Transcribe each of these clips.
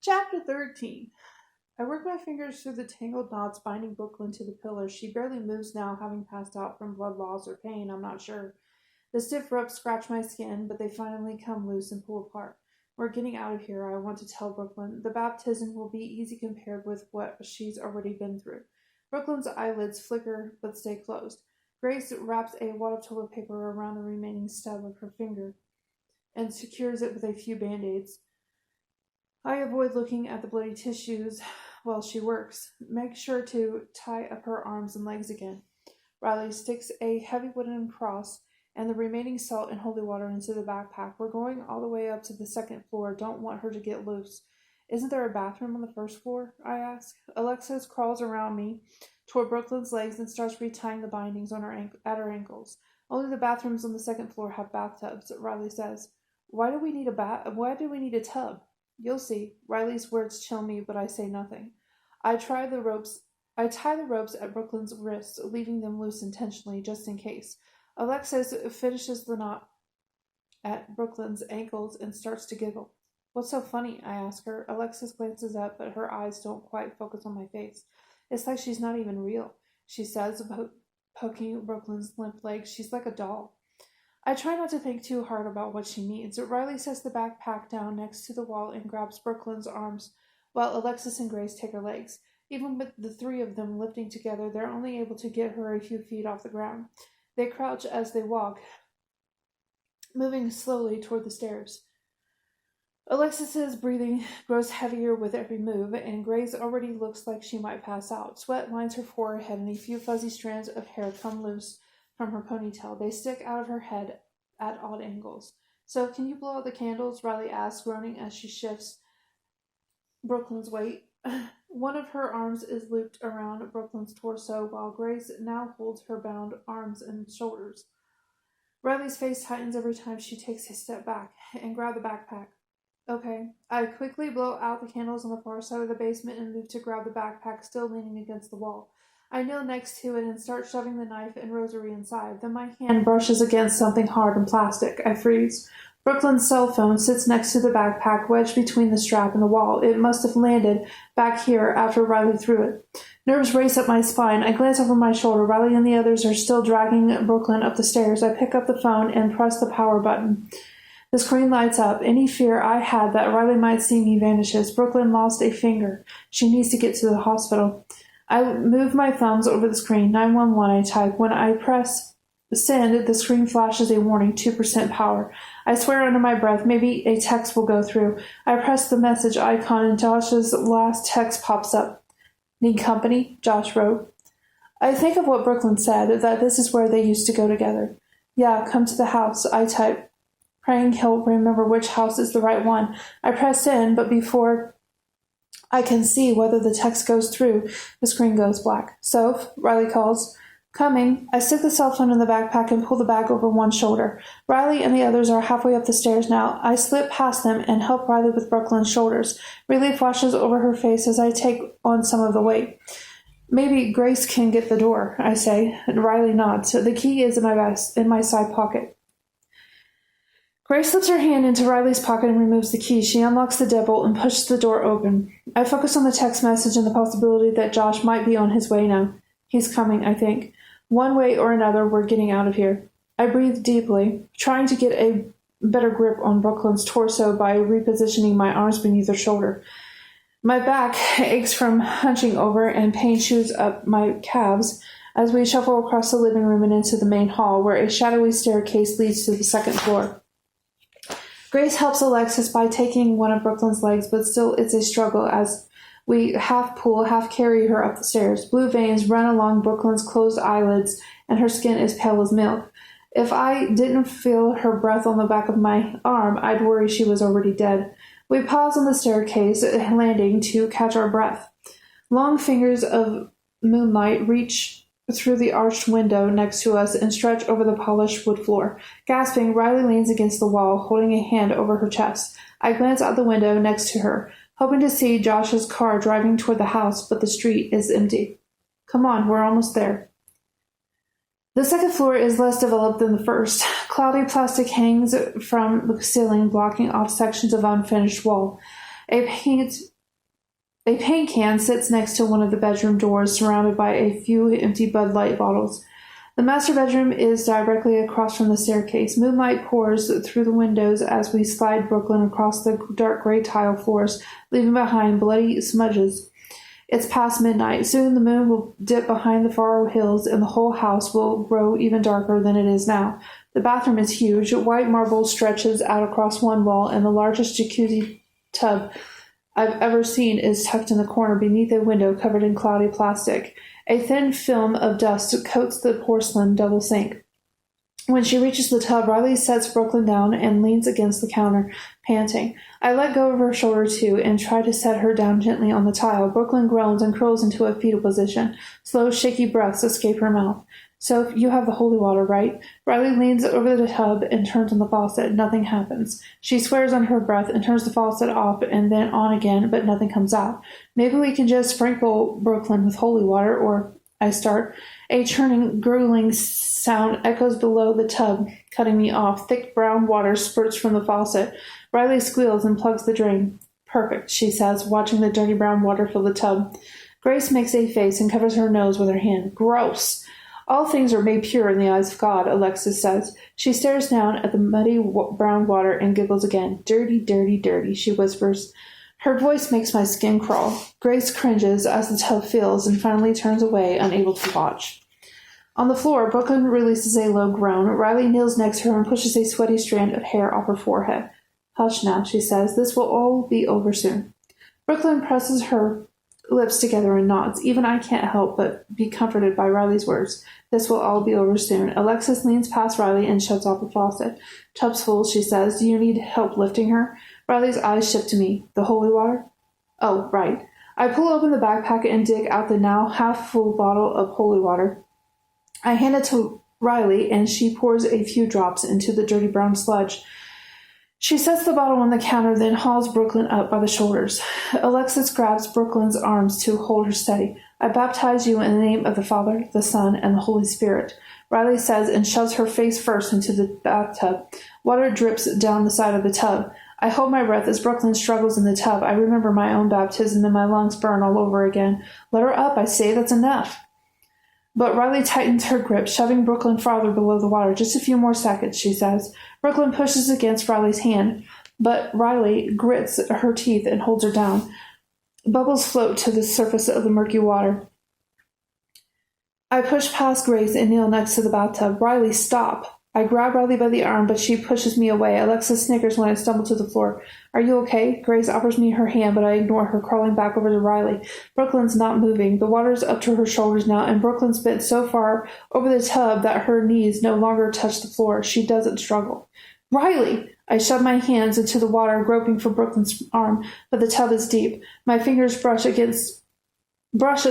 Chapter 13. I work my fingers through the tangled knots binding Brooklyn to the pillar. She barely moves now, having passed out from blood loss or pain, I'm not sure. The stiff ropes scratch my skin, but they finally come loose and pull apart. We're getting out of here, I want to tell Brooklyn. The baptism will be easy compared with what she's already been through. Brooklyn's eyelids flicker but stay closed. Grace wraps a wad of toilet paper around the remaining stub of her finger and secures it with a few band-aids. I avoid looking at the bloody tissues while she works. Make sure to tie up her arms and legs again. Riley sticks a heavy wooden cross and the remaining salt and holy water into the backpack. We're going all the way up to the second floor. Don't want her to get loose. Isn't there a bathroom on the first floor? I ask. Alexis crawls around me toward Brooklyn's legs and starts retying the bindings on at her ankles. Only the bathrooms on the second floor have bathtubs, Riley says. Why do we need a tub? You'll see. Riley's words chill me, but I say nothing. I tie the ropes at Brooklyn's wrists, leaving them loose intentionally, just in case. Alexis finishes the knot at Brooklyn's ankles and starts to giggle. What's so funny? I ask her. Alexis glances up, but her eyes don't quite focus on my face. It's like she's not even real, she says, poking Brooklyn's limp legs. She's like a doll. I try not to think too hard about what she means. Riley sets the backpack down next to the wall and grabs Brooklyn's arms, while Alexis and Grace take her legs. Even with the three of them lifting together, they're only able to get her a few feet off the ground. They crouch as they walk, moving slowly toward the stairs. Alexis's breathing grows heavier with every move, and Grace already looks like she might pass out. Sweat lines her forehead, and a few fuzzy strands of hair come loose from her ponytail. They stick out of her head at odd angles. So, can you blow out the candles? Riley asks, groaning as she shifts Brooklyn's weight. One of her arms is looped around Brooklyn's torso, while Grace now holds her bound arms and shoulders. Riley's face tightens every time she takes a step back and grabs the backpack. Okay. I quickly blow out the candles on the far side of the basement and move to grab the backpack, still leaning against the wall. I kneel next to it and start shoving the knife and rosary inside. Then my hand brushes against something hard and plastic. I freeze. Brooklyn's cell phone sits next to the backpack, wedged between the strap and the wall. It must have landed back here after Riley threw it. Nerves race up my spine. I glance over my shoulder. Riley and the others are still dragging Brooklyn up the stairs. I pick up the phone and press the power button. The screen lights up. Any fear I had that Riley might see me vanishes. Brooklyn lost a finger. She needs to get to the hospital. I move my thumbs over the screen. 911, I type. When I press send, the screen flashes a warning, 2% power. I swear under my breath, maybe a text will go through. I press the message icon and Josh's last text pops up. Need company? Josh wrote. I think of what Brooklyn said, that this is where they used to go together. Yeah, come to the house, I type, praying he'll remember which house is the right one. I press send, but before I can see whether the text goes through, the screen goes black. Soph, Riley calls. Coming. I stick the cell phone in the backpack and pull the bag over one shoulder. Riley and the others are halfway up the stairs now. I slip past them and help Riley with Brooklyn's shoulders. Relief washes over her face as I take on some of the weight. Maybe Grace can get the door, I say. Riley nods. The key is in my side pocket. Grace slips her hand into Riley's pocket and removes the key. She unlocks the deadbolt and pushes the door open. I focus on the text message and the possibility that Josh might be on his way now. He's coming, I think. One way or another, we're getting out of here. I breathe deeply, trying to get a better grip on Brooklyn's torso by repositioning my arms beneath her shoulder. My back aches from hunching over, and pain shoots up my calves as we shuffle across the living room and into the main hall, where a shadowy staircase leads to the second floor. Grace helps Alexis by taking one of Brooklyn's legs, but still it's a struggle as we half pull, half carry her up the stairs. Blue veins run along Brooklyn's closed eyelids, and her skin is pale as milk. If I didn't feel her breath on the back of my arm, I'd worry she was already dead. We pause on the staircase landing to catch our breath. Long fingers of moonlight reach through the arched window next to us and stretch over the polished wood floor. Gasping, Riley leans against the wall, holding a hand over her chest. I glance out the window next to her, hoping to see Josh's car driving toward the house, but the street is empty. Come on, we're almost there. The second floor is less developed than the first. Cloudy plastic hangs from the ceiling, blocking off sections of unfinished wall. A paint can sits next to one of the bedroom doors, surrounded by a few empty Bud Light bottles. The master bedroom is directly across from the staircase. Moonlight pours through the windows as we slide Brooklyn across the dark gray tile floors, leaving behind bloody smudges. It's past midnight. Soon the moon will dip behind the far hills, and the whole house will grow even darker than it is now. The bathroom is huge. White marble stretches out across one wall, and the largest jacuzzi tub I've ever seen is tucked in the corner beneath a window covered in cloudy plastic. A thin film of dust coats the porcelain double sink. When she reaches the tub, Riley sets Brooklyn down and leans against the counter, panting. I let go of her shoulder, too, and try to set her down gently on the tile. Brooklyn groans and curls into a fetal position. Slow, shaky breaths escape her mouth. So, you have the holy water, right? Riley leans over the tub and turns on the faucet. Nothing happens. She swears under her breath and turns the faucet off and then on again, but nothing comes out. Maybe we can just sprinkle Brooklyn with holy water, or I start. A churning, gurgling sound echoes below the tub, cutting me off. Thick brown water spurts from the faucet. Riley squeals and plugs the drain. Perfect, she says, watching the dirty brown water fill the tub. Grace makes a face and covers her nose with her hand. Gross! All things are made pure in the eyes of God, Alexis says. She stares down at the muddy brown water and giggles again. Dirty, dirty, dirty, she whispers. Her voice makes my skin crawl. Grace cringes as the tub fills and finally turns away, unable to watch. On the floor, Brooklyn releases a low groan. Riley kneels next to her and pushes a sweaty strand of hair off her forehead. Hush now, she says. This will all be over soon. Brooklyn presses her lips together and nods. Even I can't help but be comforted by Riley's words. This will all be over soon. Alexis leans past Riley and shuts off the faucet. Tub's full, she says. Do you need help lifting her? Riley's eyes shift to me. The holy water? Oh, right. I pull open the backpack and dig out the now half-full bottle of holy water. I hand it to Riley, and she pours a few drops into the dirty brown sludge. She sets the bottle on the counter, then hauls Brooklyn up by the shoulders. Alexis grabs Brooklyn's arms to hold her steady. I baptize you in the name of the Father, the Son, and the Holy Spirit, Riley says, and shoves her face first into the bathtub. Water drips down the side of the tub. I hold my breath as Brooklyn struggles in the tub. I remember my own baptism and my lungs burn all over again. Let her up, I say. That's enough. But Riley tightens her grip, shoving Brooklyn farther below the water. Just a few more seconds, she says. Brooklyn pushes against Riley's hand, but Riley grits her teeth and holds her down. Bubbles float to the surface of the murky water. I push past Grace and kneel next to the bathtub. Riley, stop. I grab Riley by the arm, but she pushes me away. Alexis snickers when I stumble to the floor. Are you okay? Grace offers me her hand, but I ignore her, crawling back over to Riley. Brooklyn's not moving. The water's up to her shoulders now, and Brooklyn's bent so far over the tub that her knees no longer touch the floor. She doesn't struggle. Riley! I shove my hands into the water, groping for Brooklyn's arm, but the tub is deep. My fingers brush at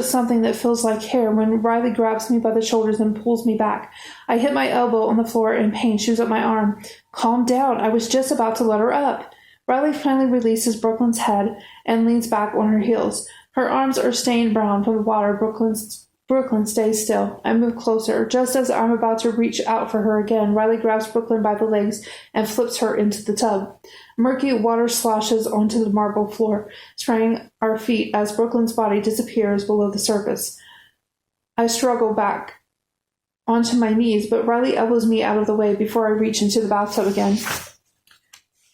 something that feels like hair when Riley grabs me by the shoulders and pulls me back. I hit my elbow on the floor and pain shoots up my arm. Calm down. I was just about to let her up. Riley finally releases Brooklyn's head and leans back on her heels. Her arms are stained brown from the water. Brooklyn stays still. I move closer. Just as I'm about to reach out for her again, Riley grabs Brooklyn by the legs and flips her into the tub. Murky water sloshes onto the marble floor, spraying our feet as Brooklyn's body disappears below the surface. I struggle back onto my knees, but Riley elbows me out of the way before I reach into the bathtub again.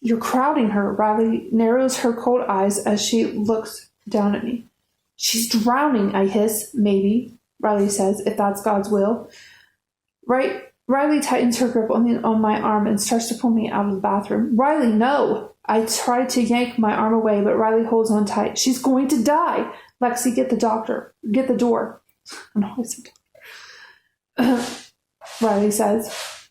You're crowding her. Riley narrows her cold eyes as she looks down at me. She's drowning, I hiss. Maybe, Riley says, if that's God's will. Right. Riley tightens her grip on my arm and starts to pull me out of the bathroom. Riley, no! I try to yank my arm away, but Riley holds on tight. She's going to die! Lexi, get the doctor. Get the door. I'm always Riley says.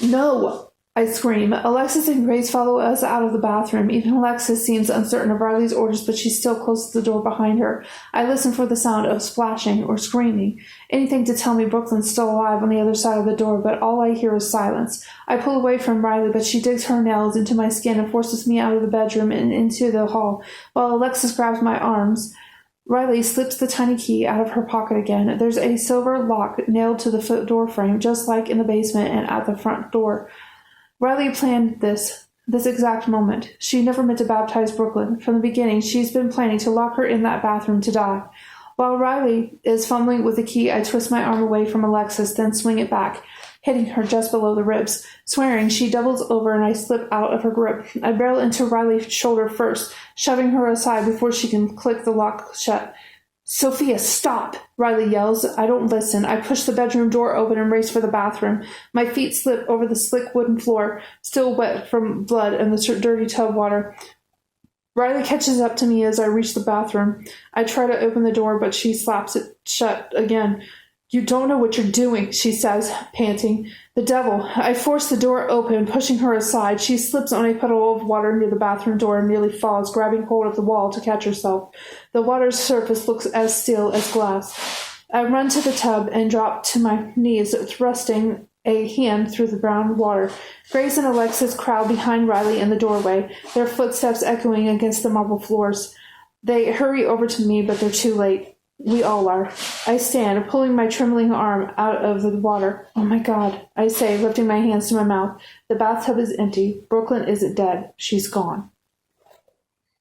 No! I scream. Alexis and Grace follow us out of the bathroom. Even Alexis seems uncertain of Riley's orders, but she still closes the door behind her. I listen for the sound of splashing or screaming. Anything to tell me Brooklyn's still alive on the other side of the door, but all I hear is silence. I pull away from Riley, but she digs her nails into my skin and forces me out of the bedroom and into the hall, while Alexis grabs my arms. Riley slips the tiny key out of her pocket again. There's a silver lock nailed to the door frame, just like in the basement and at the front door. Riley planned this this exact moment. She never meant to baptize Brooklyn. From the beginning, she's been planning to lock her in that bathroom to die. While Riley is fumbling with the key, I twist my arm away from Alexis, then swing it back, hitting her just below the ribs. Swearing, she doubles over and I slip out of her grip. I barrel into Riley's shoulder first, shoving her aside before she can click the lock shut. Sophia, stop! Riley yells. I don't listen. I push the bedroom door open and race for the bathroom. My feet slip over the slick wooden floor, still wet from blood and the dirty tub water. Riley catches up to me as I reach the bathroom. I try to open the door, but she slaps it shut again. You don't know what you're doing, she says, panting. The devil. I force the door open, pushing her aside. She slips on a puddle of water near the bathroom door and nearly falls, grabbing hold of the wall to catch herself. The water's surface looks as still as glass. I run to the tub and drop to my knees, thrusting a hand through the brown water. Grace and Alexis crowd behind Riley in the doorway, their footsteps echoing against the marble floors. They hurry over to me, but they're too late. We all are. I stand, pulling my trembling arm out of the water. Oh my God, I say, lifting my hands to my mouth. The bathtub is empty. Brooklyn isn't dead. She's gone.